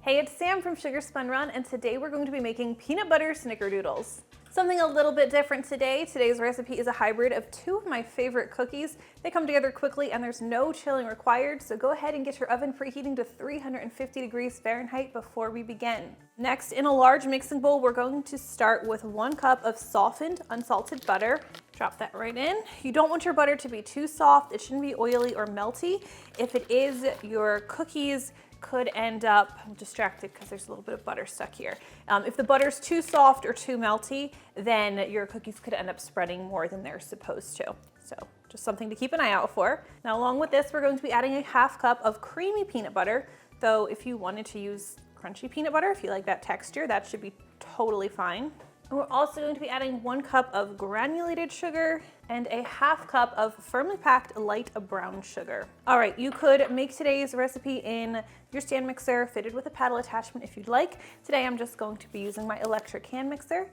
Hey, it's Sam from Sugar Spun Run, and today we're going to be making peanut butter snickerdoodles. Something a little bit different today. Today's recipe is a hybrid of two of my favorite cookies. They come together quickly and there's no chilling required, so go ahead and get your oven preheating to 350 degrees Fahrenheit before we begin. Next, in a large mixing bowl, we're going to start with 1 cup of softened, unsalted butter. Drop that right in. You don't want your butter to be too soft. It shouldn't be oily or melty. If it is, your cookies could end up, I'm distracted because there's a little bit of butter stuck here. If the butter's too soft or too melty, then your cookies could end up spreading more than they're supposed to. So just something to keep an eye out for. Now, along with this, we're going to be adding a 1/2 cup of creamy peanut butter, though if you wanted to use crunchy peanut butter, if you like that texture, that should be totally fine. And we're also going to be adding 1 cup of granulated sugar and a 1/2 cup of firmly packed light brown sugar. All right, you could make today's recipe in your stand mixer fitted with a paddle attachment if you'd like. Today I'm just going to be using my electric hand mixer.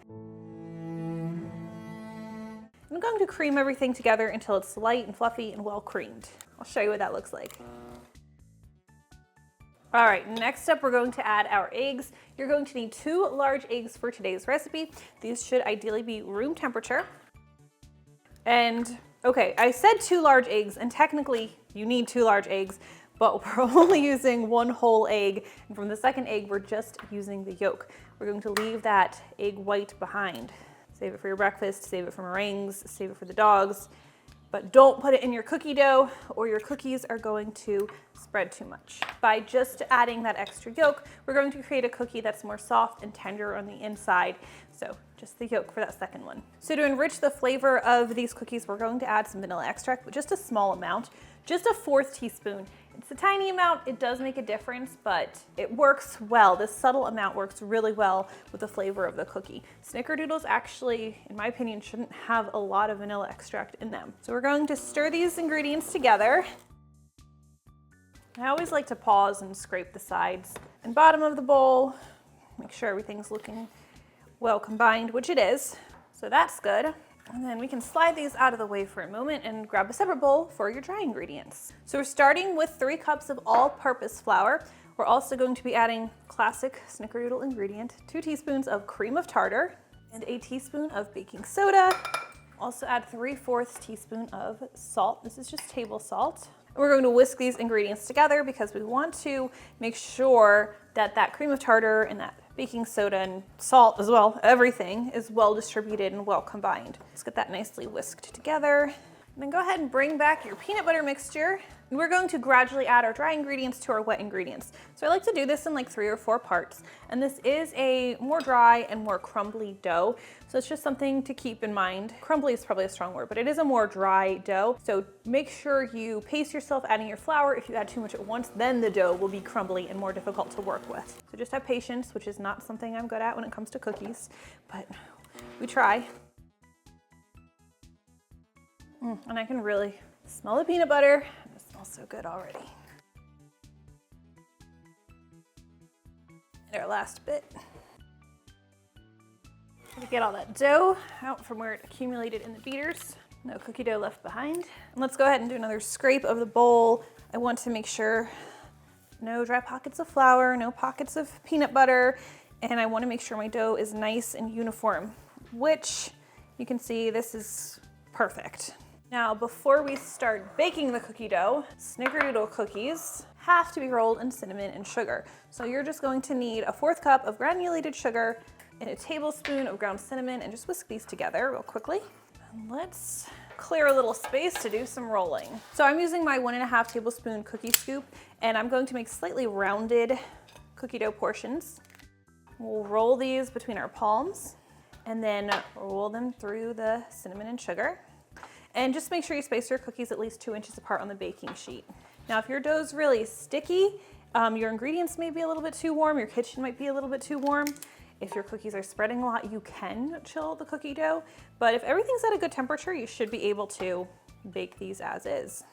I'm going to cream everything together until it's light and fluffy and well creamed. I'll show you what that looks like. All right, next up we're going to add our eggs. You're going to need 2 large eggs for today's recipe. These should ideally be room temperature. And okay, I said 2 large eggs, and technically you need 2 large eggs, but we're only using 1 whole egg. And from the second egg, we're just using the yolk. We're going to leave that egg white behind. Save it for your breakfast, save it for meringues, save it for the dogs. But don't put it in your cookie dough or your cookies are going to spread too much. By just adding that extra yolk, we're going to create a cookie that's more soft and tender on the inside. So just the yolk for that second one. So to enrich the flavor of these cookies, we're going to add some vanilla extract, but just a small amount, just a 1/4 teaspoon. It's a tiny amount, it does make a difference, but it works well. This subtle amount works really well with the flavor of the cookie. Snickerdoodles actually, in my opinion, shouldn't have a lot of vanilla extract in them. So we're going to stir these ingredients together. I always like to pause and scrape the sides and bottom of the bowl, make sure everything's looking well combined, which it is. So that's good. And then we can slide these out of the way for a moment and grab a separate bowl for your dry ingredients. So we're starting with 3 cups of all-purpose flour. We're also going to be adding classic snickerdoodle ingredient, 2 teaspoons of cream of tartar and a teaspoon of baking soda. Also add 3/4 teaspoon of salt. This is just table salt. And we're going to whisk these ingredients together because we want to make sure that that cream of tartar and that baking soda and salt as well, everything is well distributed and well combined. Let's get that nicely whisked together. And then go ahead and bring back your peanut butter mixture. And we're going to gradually add our dry ingredients to our wet ingredients. So I like to do this in like 3 or 4 parts. And this is a more dry and more crumbly dough. So it's just something to keep in mind. Crumbly is probably a strong word, but it is a more dry dough. So make sure you pace yourself adding your flour. If you add too much at once, then the dough will be crumbly and more difficult to work with. So just have patience, which is not something I'm good at when it comes to cookies, but we try. And I can really smell the peanut butter. It smells so good already. And our last bit. To get all that dough out from where it accumulated in the beaters. No cookie dough left behind. And let's go ahead and do another scrape of the bowl. I want to make sure no dry pockets of flour, no pockets of peanut butter, and I want to make sure my dough is nice and uniform, which you can see this is perfect. Now, before we start baking the cookie dough, snickerdoodle cookies have to be rolled in cinnamon and sugar. So you're just going to need a 1/4 cup of granulated sugar and a tablespoon of ground cinnamon, and just whisk these together real quickly. And let's clear a little space to do some rolling. So I'm using my 1½ tablespoon cookie scoop, and I'm going to make slightly rounded cookie dough portions. We'll roll these between our palms and then roll them through the cinnamon and sugar. And just make sure you space your cookies at least 2 inches apart on the baking sheet. Now, if your dough's really sticky, your ingredients may be a little bit too warm, your kitchen might be a little bit too warm. If your cookies are spreading a lot, you can chill the cookie dough. But if everything's at a good temperature, you should be able to bake these as is.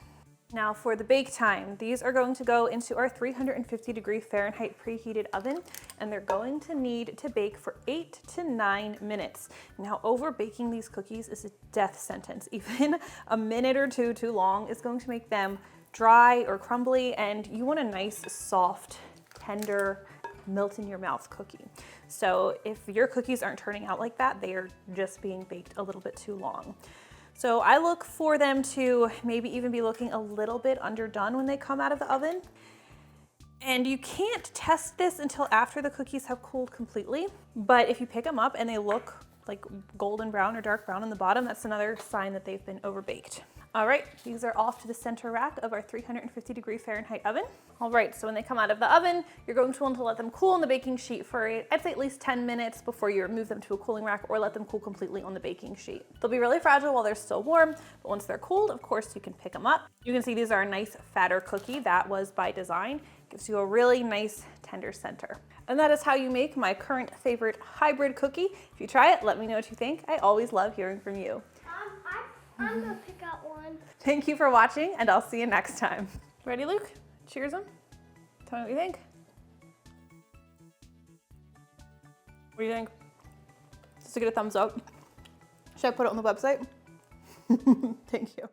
Now for the bake time, these are going to go into our 350 degree Fahrenheit preheated oven, and they're going to need to bake for 8 to 9 minutes. Now over baking these cookies is a death sentence. Even a minute or two too long is going to make them dry or crumbly, and you want a nice, soft, tender melt in your mouth cookie. So if your cookies aren't turning out like that, they are just being baked a little bit too long. So I look for them to maybe even be looking a little bit underdone when they come out of the oven. And you can't test this until after the cookies have cooled completely. But if you pick them up and they look like golden brown or dark brown on the bottom, that's another sign that they've been overbaked. All right, these are off to the center rack of our 350-degree Fahrenheit oven. All right, so when they come out of the oven, you're going to want to let them cool on the baking sheet for, I'd say, at least 10 minutes before you remove them to a cooling rack, or let them cool completely on the baking sheet. They'll be really fragile while they're still warm, but once they're cooled, of course, you can pick them up. You can see these are a nice fatter cookie. That was by design. Gives you a really nice tender center. And that is how you make my current favorite hybrid cookie. If you try it, let me know what you think. I always love hearing from you. I'm gonna pick out one. Thank you for watching, and I'll see you next time. Ready, Luke? Cheers them. Tell me what you think. What do you think? Just to get a thumbs up. Should I put it on the website? Thank you.